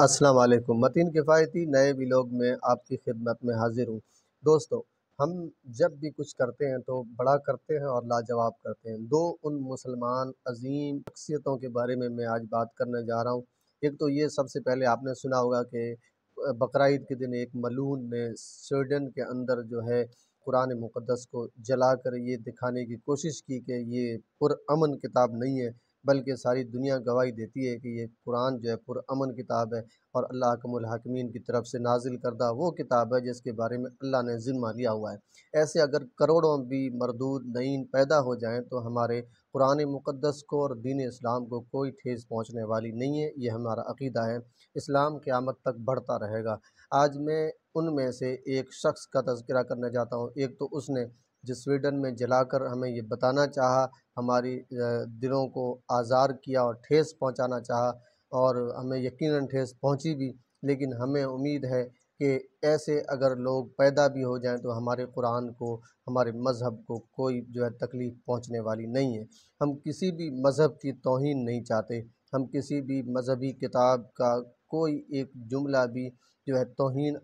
السلام علیکم، متین کفایتی نئے ولاگ میں آپ کی خدمت میں حاضر ہوں۔ دوستو، ہم جب بھی کچھ کرتے ہیں تو بڑا کرتے ہیں اور لاجواب کرتے ہیں۔ ان مسلمان عظیم شخصیتوں کے بارے میں آج بات کرنے جا رہا ہوں۔ ایک تو یہ سب سے پہلے آپ نے سنا ہوگا کہ بقرعید کے دن ایک ملعون نے سویڈن کے اندر جو ہے قرآن مقدس کو جلا کر یہ دکھانے کی کوشش کی کہ یہ پرامن کتاب نہیں ہے، بلکہ ساری دنیا گواہی دیتی ہے کہ یہ قرآن جو ہے پرامن کتاب ہے اور اللہ حکم الحاکمین کی طرف سے نازل کردہ وہ کتاب ہے جس کے بارے میں اللہ نے ذمہ لیا ہوا ہے۔ ایسے اگر کروڑوں بھی مردود نعین پیدا ہو جائیں تو ہمارے قرآن مقدس کو اور دین اسلام کو کوئی ٹھیس پہنچنے والی نہیں ہے۔ یہ ہمارا عقیدہ ہے۔ اسلام قیامت تک بڑھتا رہے گا۔ آج میں ان میں سے ایک شخص کا تذکرہ کرنا چاہتا ہوں۔ ایک تو اس نے جس سویڈن میں جلا کر ہمیں یہ بتانا چاہا، ہماری دلوں کو آزار کیا اور ٹھیس پہنچانا چاہا، اور ہمیں یقیناً ٹھیس پہنچی بھی، لیکن ہمیں امید ہے کہ ایسے اگر لوگ پیدا بھی ہو جائیں تو ہمارے قرآن کو، ہمارے مذہب کو کوئی جو ہے تکلیف پہنچنے والی نہیں ہے۔ ہم کسی بھی مذہب کی توہین نہیں چاہتے۔ ہم کسی بھی مذہبی کتاب کا کوئی ایک جملہ بھی جو ہے توہین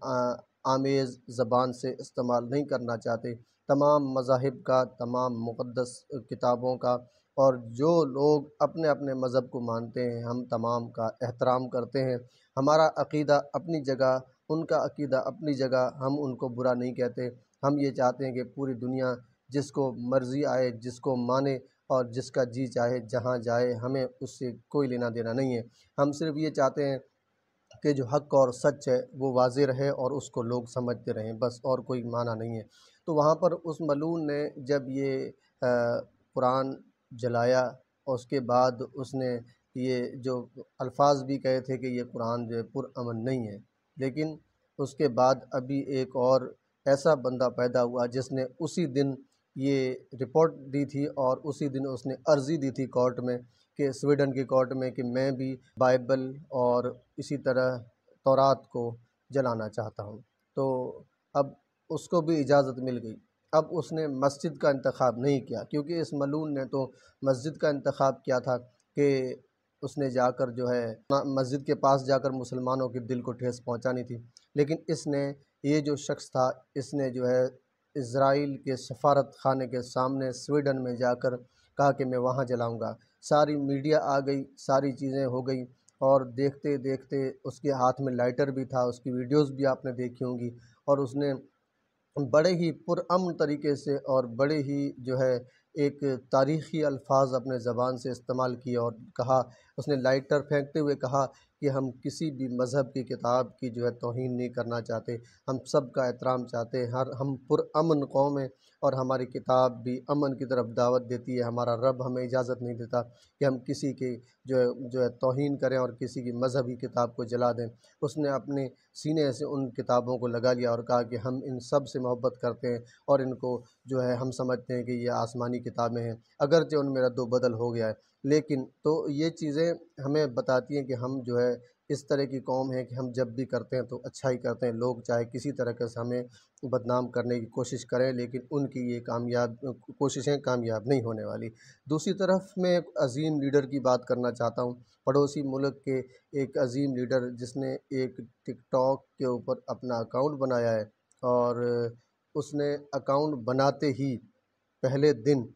آمیز زبان سے استعمال نہیں کرنا چاہتے۔ تمام مذاہب کا، تمام مقدس کتابوں کا، اور جو لوگ اپنے اپنے مذہب کو مانتے ہیں ہم تمام کا احترام کرتے ہیں۔ ہمارا عقیدہ اپنی جگہ، ان کا عقیدہ اپنی جگہ، ہم ان کو برا نہیں کہتے۔ ہم یہ چاہتے ہیں کہ پوری دنیا جس کو مرضی آئے، جس کو مانے اور جس کا جی چاہے جہاں جائے، ہمیں اس سے کوئی لینا دینا نہیں ہے۔ ہم صرف یہ چاہتے ہیں کہ جو حق اور سچ ہے وہ واضح رہے اور اس کو لوگ سمجھتے رہیں، بس، اور کوئی معنی نہیں ہے۔ تو وہاں پر اس ملعون نے جب یہ قرآن جلایا اور اس کے بعد اس نے یہ جو الفاظ بھی کہے تھے کہ یہ قرآن جو ہے پرامن نہیں ہے، لیکن اس کے بعد ابھی ایک اور ایسا بندہ پیدا ہوا جس نے اسی دن یہ رپورٹ دی تھی اور اسی دن اس نے عرضی دی تھی کورٹ میں، کہ سویڈن کی کورٹ میں، کہ میں بھی بائبل اور اسی طرح تورات کو جلانا چاہتا ہوں۔ تو اب اس کو بھی اجازت مل گئی۔ اب اس نے مسجد کا انتخاب نہیں کیا، کیونکہ اس ملعون نے تو مسجد کا انتخاب کیا تھا کہ اس نے جا کر جو ہے مسجد کے پاس جا کر مسلمانوں کے دل کو ٹھیس پہنچانی تھی، لیکن اس نے، یہ جو شخص تھا، اس نے جو ہے اسرائیل کے سفارت خانے کے سامنے سویڈن میں جا کر کہا کہ میں وہاں جلاؤں گا۔ ساری میڈیا آ گئی، ساری چیزیں ہو گئی، اور دیکھتے دیکھتے اس کے ہاتھ میں لائٹر بھی تھا، اس کی ویڈیوز بھی آپ نے دیکھی ہوں گی، اور اس نے بڑے ہی پرامن طریقے سے اور بڑے ہی جو ہے ایک تاریخی الفاظ اپنے زبان سے استعمال کیے اور کہا، اس نے لائٹر پھینکتے ہوئے کہا کہ ہم کسی بھی مذہب کی کتاب کی جو ہے توہین نہیں کرنا چاہتے، ہم سب کا احترام چاہتے ہیں، ہم پرامن قوم ہیں، اور ہماری کتاب بھی امن کی طرف دعوت دیتی ہے۔ ہمارا رب ہمیں اجازت نہیں دیتا کہ ہم کسی کی جو ہے توہین کریں اور کسی کی مذہبی کتاب کو جلا دیں۔ اس نے اپنے سینے سے ان کتابوں کو لگا لیا اور کہا کہ ہم ان سب سے محبت کرتے ہیں اور ان کو جو ہے ہم سمجھتے ہیں کہ یہ آسمانی کتابیں ہیں، اگرچہ ان میں رد و بدل ہو گیا ہے، لیکن تو یہ چیزیں ہمیں بتاتی ہیں کہ ہم جو ہے اس طرح کی قوم ہے کہ ہم جب بھی کرتے ہیں تو اچھا ہی کرتے ہیں۔ لوگ چاہے کسی طرح سے ہمیں بدنام کرنے کی کوشش کریں، لیکن ان کی یہ کوششیں کامیاب نہیں ہونے والی۔ دوسری طرف میں ایک عظیم لیڈر کی بات کرنا چاہتا ہوں، پڑوسی ملک کے ایک عظیم لیڈر جس نے ایک ٹک ٹاک کے اوپر اپنا اکاؤنٹ بنایا ہے، اور اس نے اکاؤنٹ بناتے ہی پہلے دن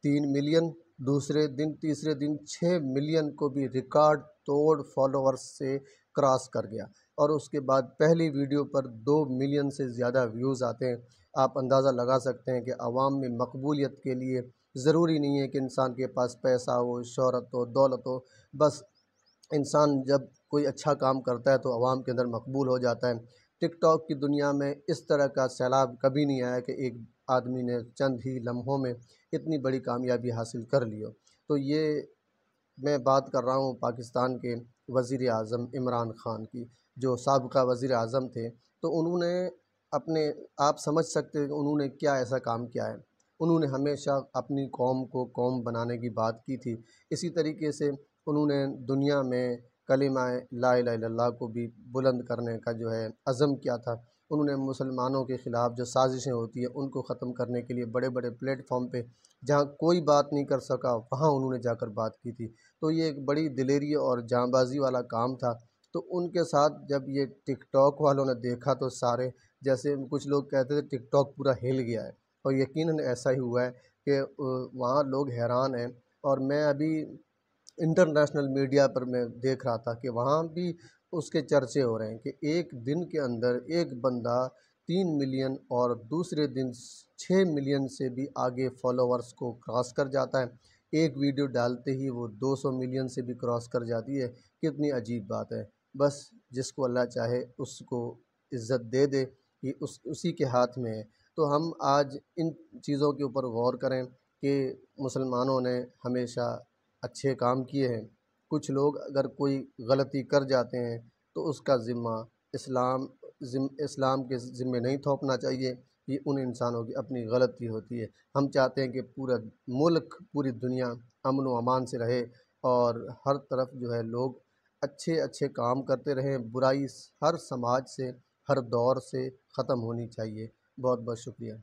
3 ملین، دوسرے دن، تیسرے دن 6 ملین کو بھی ریکارڈ توڑ فالوورز سے کراس کر گیا، اور اس کے بعد پہلی ویڈیو پر 2 ملین سے زیادہ ویوز آتے ہیں۔ آپ اندازہ لگا سکتے ہیں کہ عوام میں مقبولیت کے لیے ضروری نہیں ہے کہ انسان کے پاس پیسہ ہو، شہرت ہو، دولت ہو، بس انسان جب کوئی اچھا کام کرتا ہے تو عوام کے اندر مقبول ہو جاتا ہے۔ ٹک ٹاک کی دنیا میں اس طرح کا سیلاب کبھی نہیں آیا کہ ایک آدمی نے چند ہی لمحوں میں اتنی بڑی کامیابی حاصل کر لی ہو۔ تو یہ میں بات کر رہا ہوں پاکستان کے وزیر اعظم عمران خان کی، جو سابقہ وزیر اعظم تھے۔ تو انہوں نے آپ سمجھ سکتے ہیں کہ انہوں نے کیا ایسا کام کیا ہے۔ انہوں نے ہمیشہ اپنی قوم کو قوم بنانے کی بات کی تھی۔ اسی طریقے سے انہوں نے دنیا میں کلمہ لا الہ الا اللہ کو بھی بلند کرنے کا جو ہے عزم کیا تھا۔ انہوں نے مسلمانوں کے خلاف جو سازشیں ہوتی ہیں ان کو ختم کرنے کے لیے بڑے بڑے پلیٹ فارم پہ جہاں کوئی بات نہیں کر سکا وہاں انہوں نے جا کر بات کی تھی۔ تو یہ ایک بڑی دلیری اور جاں بازی والا کام تھا۔ تو ان کے ساتھ جب یہ ٹک ٹاک والوں نے دیکھا تو سارے، جیسے کچھ لوگ کہتے تھے ٹک ٹاک پورا ہل گیا ہے، اور یقیناً ایسا ہی ہوا ہے کہ وہاں لوگ حیران ہیں۔ اور میں ابھی انٹرنیشنل میڈیا پر میں دیکھ رہا تھا کہ وہاں بھی اس کے چرچے ہو رہے ہیں کہ ایک دن کے اندر ایک بندہ 3 ملین اور دوسرے دن 6 ملین سے بھی آگے فالوورز کو کراس کر جاتا ہے، ایک ویڈیو ڈالتے ہی وہ 200 ملین سے بھی کراس کر جاتی ہے۔ کتنی عجیب بات ہے! بس جس کو اللہ چاہے اس کو عزت دے دے، یہ اسی کے ہاتھ میں ہے۔ تو ہم آج ان چیزوں کے اوپر غور کریں کہ مسلمانوں نے ہمیشہ اچھے کام کیے ہیں۔ کچھ لوگ اگر کوئی غلطی کر جاتے ہیں تو اس کا ذمہ اسلام کے ذمے نہیں تھوپنا چاہیے، یہ ان انسانوں کی اپنی غلطی ہوتی ہے۔ ہم چاہتے ہیں کہ پورا ملک، پوری دنیا امن و امان سے رہے، اور ہر طرف جو ہے لوگ اچھے اچھے کام کرتے رہیں، برائی ہر سماج سے، ہر دور سے ختم ہونی چاہیے۔ بہت بہت شکریہ۔